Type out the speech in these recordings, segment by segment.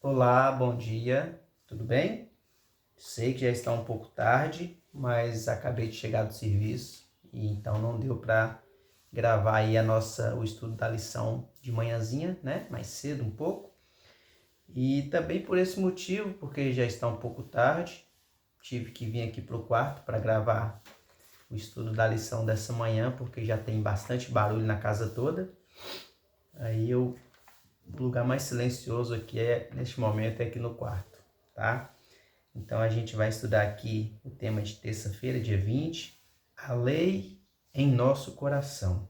Olá, bom dia, tudo bem? Sei que já está um pouco tarde, mas acabei de chegar do serviço e então não deu para gravar aí o estudo da lição de manhãzinha, né? Mais cedo um pouco. E também por esse motivo, porque já está um pouco tarde, tive que vir aqui para o quarto para gravar o estudo da lição dessa manhã, porque já tem bastante barulho na casa toda. O lugar mais silencioso aqui neste momento é aqui no quarto, tá? Então a gente vai estudar aqui o tema de terça-feira, dia 20, a lei em nosso coração.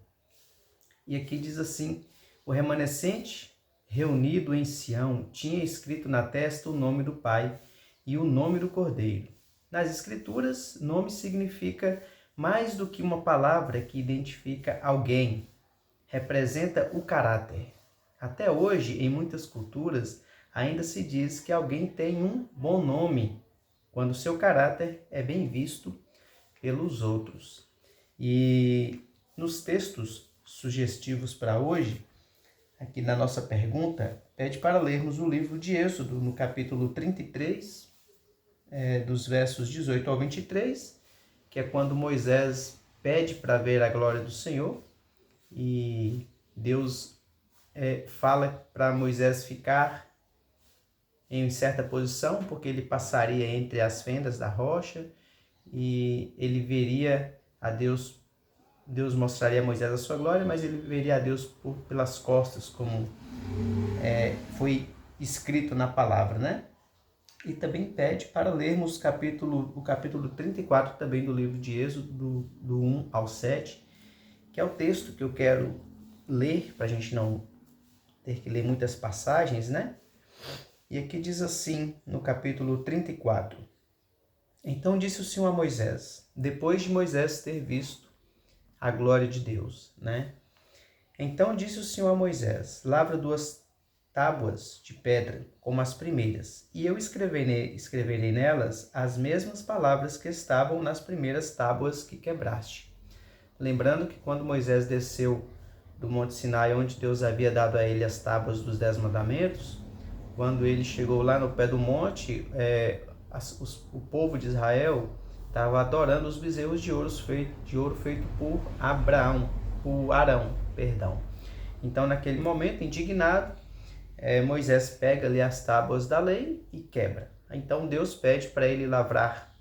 E aqui diz assim: o remanescente reunido em Sião tinha escrito na testa o nome do Pai e o nome do Cordeiro. Nas Escrituras, nome significa mais do que uma palavra que identifica alguém, representa o caráter. Até hoje, em muitas culturas, ainda se diz que alguém tem um bom nome quando seu caráter é bem visto pelos outros. E nos textos sugestivos para hoje, aqui na nossa pergunta, pede para lermos o livro de Êxodo, no capítulo 33, dos versos 18 ao 23, que é quando Moisés pede para ver a glória do Senhor e Deus fala para Moisés ficar em certa posição, porque ele passaria entre as fendas da rocha e ele veria a Deus. Deus mostraria a Moisés a sua glória, mas ele veria a Deus pelas costas, como foi escrito na palavra, né? E também pede para lermos o capítulo 34 também do livro de Êxodo, do 1 ao 7, que é o texto que eu quero ler, para a gente não ter que ler muitas passagens, né? E aqui diz assim, no capítulo 34. Então disse o Senhor a Moisés, depois de Moisés ter visto a glória de Deus, né? Então disse o Senhor a Moisés, lavra 2 tábuas de pedra, como as primeiras, e eu escreverei nelas as mesmas palavras que estavam nas primeiras tábuas que quebraste. Lembrando que quando Moisés desceu do Monte Sinai, onde Deus havia dado a ele as tábuas dos 10 mandamentos, quando ele chegou lá no pé do monte, o povo de Israel estava adorando os bezerros de ouro feito por Arão. Então, naquele momento, indignado, Moisés pega ali as tábuas da lei e quebra. Então, Deus pede para ele lavrar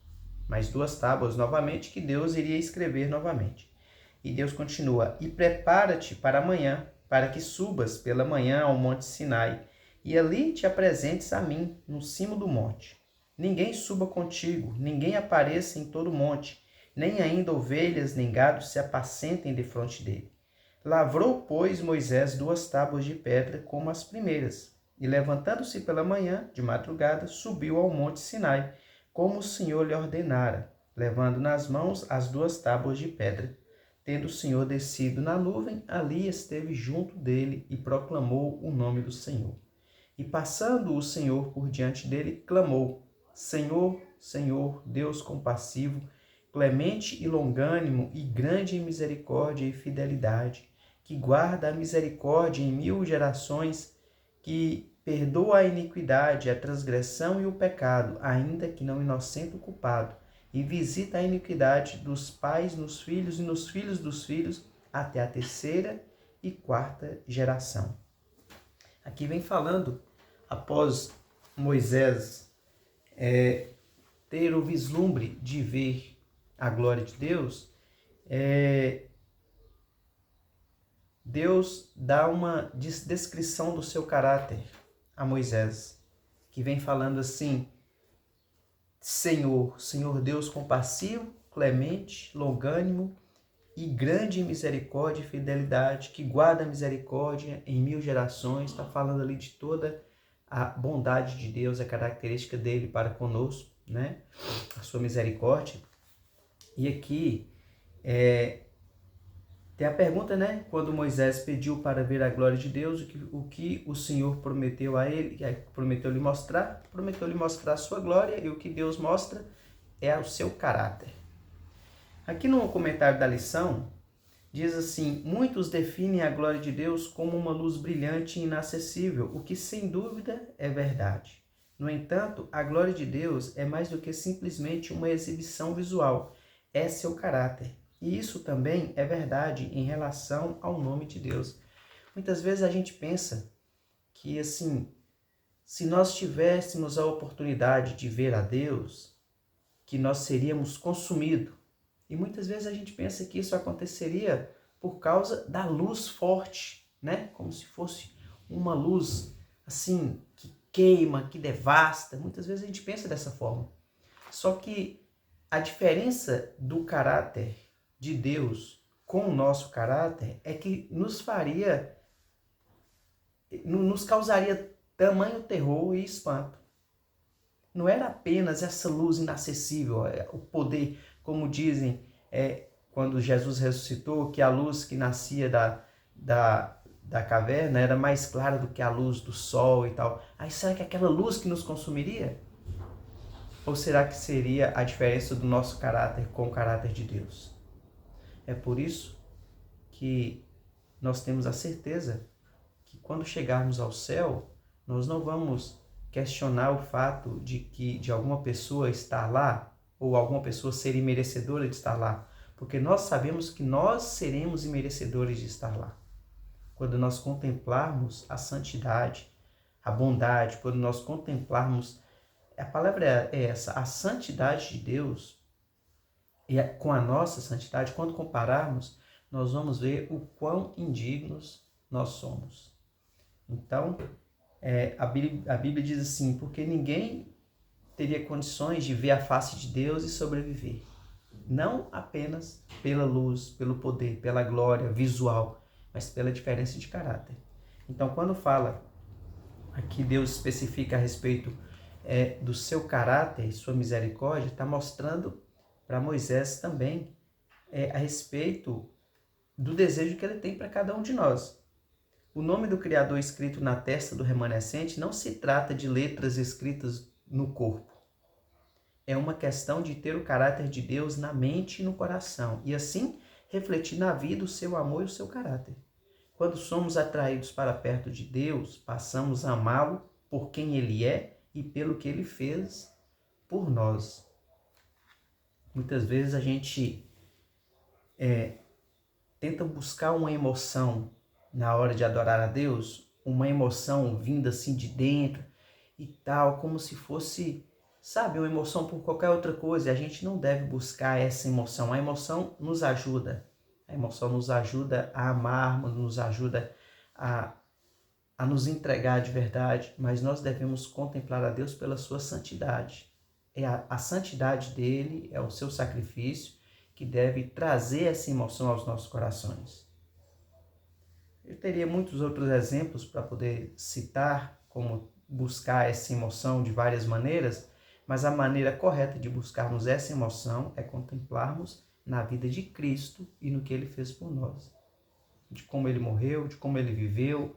mais 2 tábuas novamente, que Deus iria escrever novamente. E Deus continua, e prepara-te para amanhã, para que subas pela manhã ao monte Sinai, e ali te apresentes a mim, no cimo do monte. Ninguém suba contigo, ninguém apareça em todo o monte, nem ainda ovelhas nem gados se apacentem defronte dele. Lavrou, pois, Moisés 2 tábuas de pedra como as primeiras, e levantando-se pela manhã, de madrugada, subiu ao monte Sinai, como o Senhor lhe ordenara, levando nas mãos as 2 tábuas de pedra. Tendo o Senhor descido na nuvem, ali esteve junto dele e proclamou o nome do Senhor. E passando o Senhor por diante dele, clamou, Senhor, Senhor, Deus compassivo, clemente e longânimo e grande em misericórdia e fidelidade, que guarda a misericórdia em 1000 gerações, que perdoa a iniquidade, a transgressão e o pecado, ainda que não inocente o culpado, e visita a iniquidade dos pais nos filhos e nos filhos dos filhos, até a 3ª e 4ª geração. Aqui vem falando, após Moisés ter o vislumbre de ver a glória de Deus, Deus dá uma descrição do seu caráter a Moisés, que vem falando assim, Senhor, Senhor Deus compassivo, clemente, longânimo e grande em misericórdia e fidelidade, que guarda a misericórdia em 1000 gerações, está falando ali de toda a bondade de Deus, a característica dele para conosco, né? A sua misericórdia. E aqui tem a pergunta, né? Quando Moisés pediu para ver a glória de Deus, o que o Senhor prometeu a ele, prometeu lhe mostrar a sua glória, e o que Deus mostra é o seu caráter. Aqui no comentário da lição, Diz assim: muitos definem a glória de Deus como uma luz brilhante e inacessível, o que sem dúvida é verdade. No entanto, a glória de Deus é mais do que simplesmente uma exibição visual, é seu caráter. E isso também é verdade em relação ao nome de Deus. Muitas vezes a gente pensa que, assim, se nós tivéssemos a oportunidade de ver a Deus, que nós seríamos consumidos. E muitas vezes a gente pensa que isso aconteceria por causa da luz forte, né? Como se fosse uma luz, assim, que queima, que devasta. Muitas vezes a gente pensa dessa forma. Só que a diferença do caráter de Deus com o nosso caráter é que nos causaria tamanho terror e espanto. Não era apenas essa luz inacessível, o poder, como dizem, quando Jesus ressuscitou, que a luz que nascia da caverna era mais clara do que a luz do sol e tal. Aí será que aquela luz que nos consumiria? Ou será que seria a diferença do nosso caráter com o caráter de Deus? É por isso que nós temos a certeza que quando chegarmos ao céu, nós não vamos questionar o fato de alguma pessoa estar lá ou alguma pessoa ser imerecedora de estar lá, porque nós sabemos que nós seremos imerecedores de estar lá. Quando nós contemplarmos a santidade, a bondade, quando nós contemplarmos, a palavra é essa, a santidade de Deus, e com a nossa santidade, quando compararmos, nós vamos ver o quão indignos nós somos. Então, a Bíblia diz assim, porque ninguém teria condições de ver a face de Deus e sobreviver. Não apenas pela luz, pelo poder, pela glória visual, mas pela diferença de caráter. Então, quando fala aqui, Deus especifica a respeito do seu caráter e sua misericórdia, está mostrando para Moisés também a respeito do desejo que ele tem para cada um de nós. O nome do Criador escrito na testa do remanescente não se trata de letras escritas no corpo. É uma questão de ter o caráter de Deus na mente e no coração, e assim refletir na vida o seu amor e o seu caráter. Quando somos atraídos para perto de Deus, passamos a amá-lo por quem Ele é e pelo que Ele fez por nós. Muitas vezes a gente tenta buscar uma emoção na hora de adorar a Deus, uma emoção vinda assim de dentro e tal, como se fosse, sabe, uma emoção por qualquer outra coisa. A gente não deve buscar essa emoção. A emoção nos ajuda. A emoção nos ajuda a amarmos, nos ajuda a nos entregar de verdade, mas nós devemos contemplar a Deus pela sua santidade. É a santidade dele, é o seu sacrifício que deve trazer essa emoção aos nossos corações. Eu teria muitos outros exemplos para poder citar, como buscar essa emoção de várias maneiras, mas a maneira correta de buscarmos essa emoção é contemplarmos na vida de Cristo e no que Ele fez por nós. De como Ele morreu, de como Ele viveu,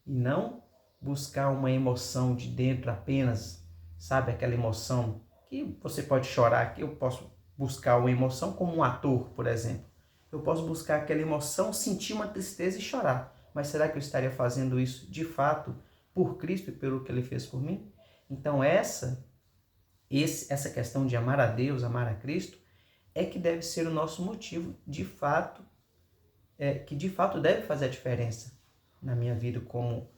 e não buscar uma emoção de dentro apenas, sabe, aquela emoção que você pode chorar, que eu posso buscar uma emoção como um ator, por exemplo. Eu posso buscar aquela emoção, sentir uma tristeza e chorar. Mas será que eu estaria fazendo isso de fato por Cristo e pelo que Ele fez por mim? Então essa questão de amar a Deus, amar a Cristo, é que deve ser o nosso motivo de fato, que de fato deve fazer a diferença na minha vida como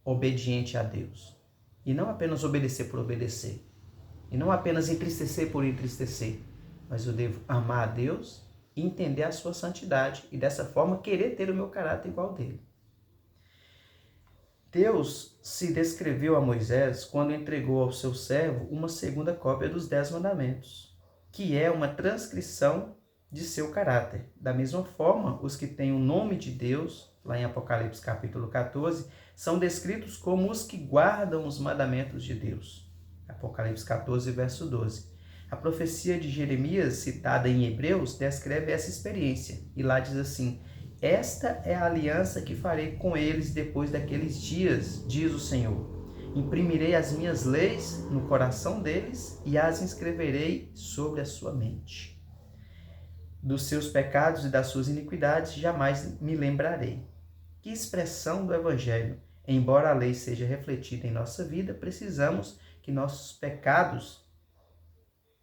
obediente a Deus. E não apenas obedecer por obedecer. E não apenas entristecer por entristecer. Mas eu devo amar a Deus, entender a sua santidade e dessa forma querer ter o meu caráter igual dele. Deus se descreveu a Moisés quando entregou ao seu servo uma segunda cópia dos 10 mandamentos, que é uma transcrição de seu caráter. Da mesma forma, os que têm o nome de Deus, lá em Apocalipse capítulo 14, são descritos como os que guardam os mandamentos de Deus. Apocalipse 14, verso 12. A profecia de Jeremias, citada em Hebreus, descreve essa experiência. E lá diz assim: esta é a aliança que farei com eles depois daqueles dias, diz o Senhor. Imprimirei as minhas leis no coração deles e as inscreverei sobre a sua mente. Dos seus pecados e das suas iniquidades jamais me lembrarei. Que expressão do Evangelho! Embora a lei seja refletida em nossa vida, precisamos que nossos pecados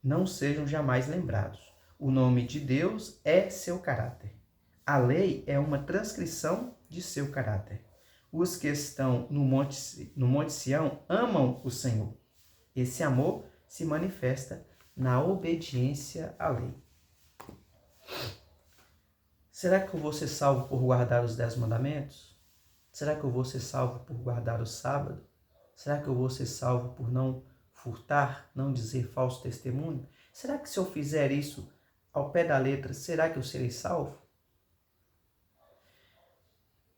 não sejam jamais lembrados. O nome de Deus é seu caráter. A lei é uma transcrição de seu caráter. Os que estão no Monte Sião amam o Senhor. Esse amor se manifesta na obediência à lei. Será que eu vou ser salvo por guardar os 10 mandamentos? Será que eu vou ser salvo por guardar o sábado? Será que eu vou ser salvo por não furtar, não dizer falso testemunho? Será que se eu fizer isso ao pé da letra, será que eu serei salvo?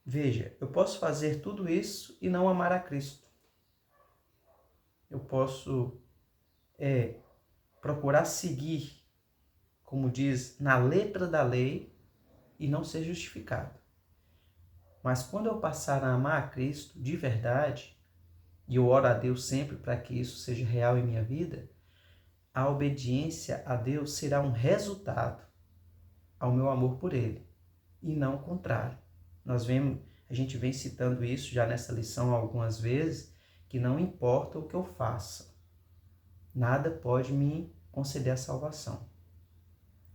Veja, eu posso fazer tudo isso e não amar a Cristo. Eu posso procurar seguir, como diz, na letra da lei e não ser justificado. Mas quando eu passar a amar a Cristo de verdade, e eu oro a Deus sempre para que isso seja real em minha vida, a obediência a Deus será um resultado ao meu amor por Ele, e não o contrário. A gente vem citando isso já nessa lição algumas vezes, que não importa o que eu faça, nada pode me conceder a salvação.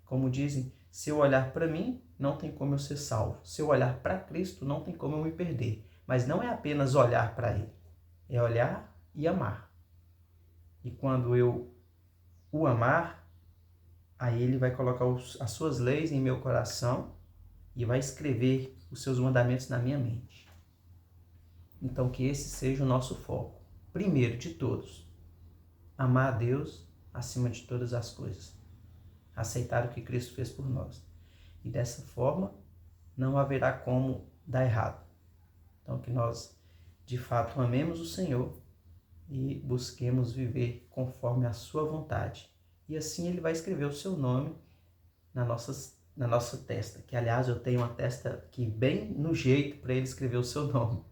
Como dizem, se eu olhar para mim, não tem como eu ser salvo. Se eu olhar para Cristo, não tem como eu me perder. Mas não é apenas olhar para Ele, é olhar e amar. E quando eu o amar, aí Ele vai colocar as suas leis em meu coração e vai escrever os seus mandamentos na minha mente. Então que esse seja o nosso foco. Primeiro de todos, amar a Deus acima de todas as coisas. Aceitar o que Cristo fez por nós. E dessa forma, não haverá como dar errado. Então que nós, de fato, amemos o Senhor e busquemos viver conforme a sua vontade. E assim Ele vai escrever o seu nome na nossa testa. Que, aliás, eu tenho uma testa que bem no jeito para Ele escrever o seu nome.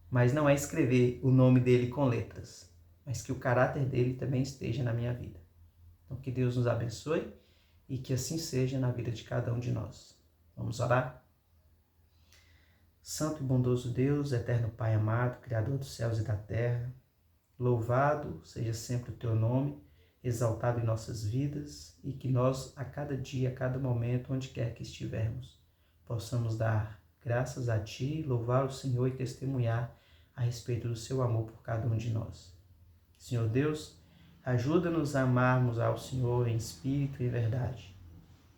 Mas não é escrever o nome dele com letras, mas que o caráter dele também esteja na minha vida. Então que Deus nos abençoe e que assim seja na vida de cada um de nós. Vamos orar? Santo e bondoso Deus, eterno Pai amado, Criador dos céus e da terra, louvado seja sempre o teu nome, exaltado em nossas vidas, e que nós, a cada dia, a cada momento, onde quer que estivermos, possamos dar graças a Ti, louvar o Senhor e testemunhar a respeito do seu amor por cada um de nós. Senhor Deus, ajuda-nos a amarmos ao Senhor em espírito e em verdade.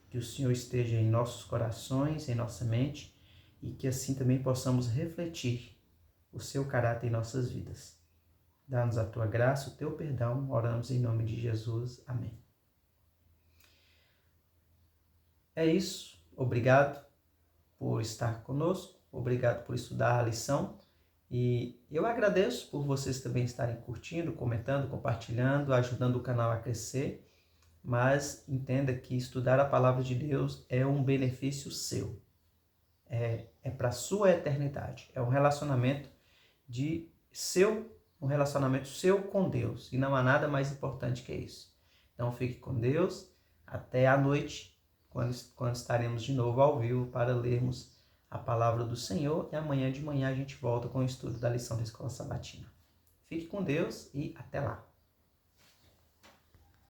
Que o Senhor esteja em nossos corações, em nossa mente, e que assim também possamos refletir o seu caráter em nossas vidas. Dá-nos a tua graça, o teu perdão, oramos em nome de Jesus. Amém. É isso. Obrigado por estar conosco, obrigado por estudar a lição. E eu agradeço por vocês também estarem curtindo, comentando, compartilhando, ajudando o canal a crescer. Mas entenda que estudar a palavra de Deus é um benefício seu. É para a sua eternidade. É um relacionamento um relacionamento seu com Deus. E não há nada mais importante que isso. Então fique com Deus. Até à noite, quando estaremos de novo ao vivo para lermos a palavra do Senhor. E amanhã de manhã a gente volta com o estudo da lição da Escola Sabatina. Fique com Deus e até lá.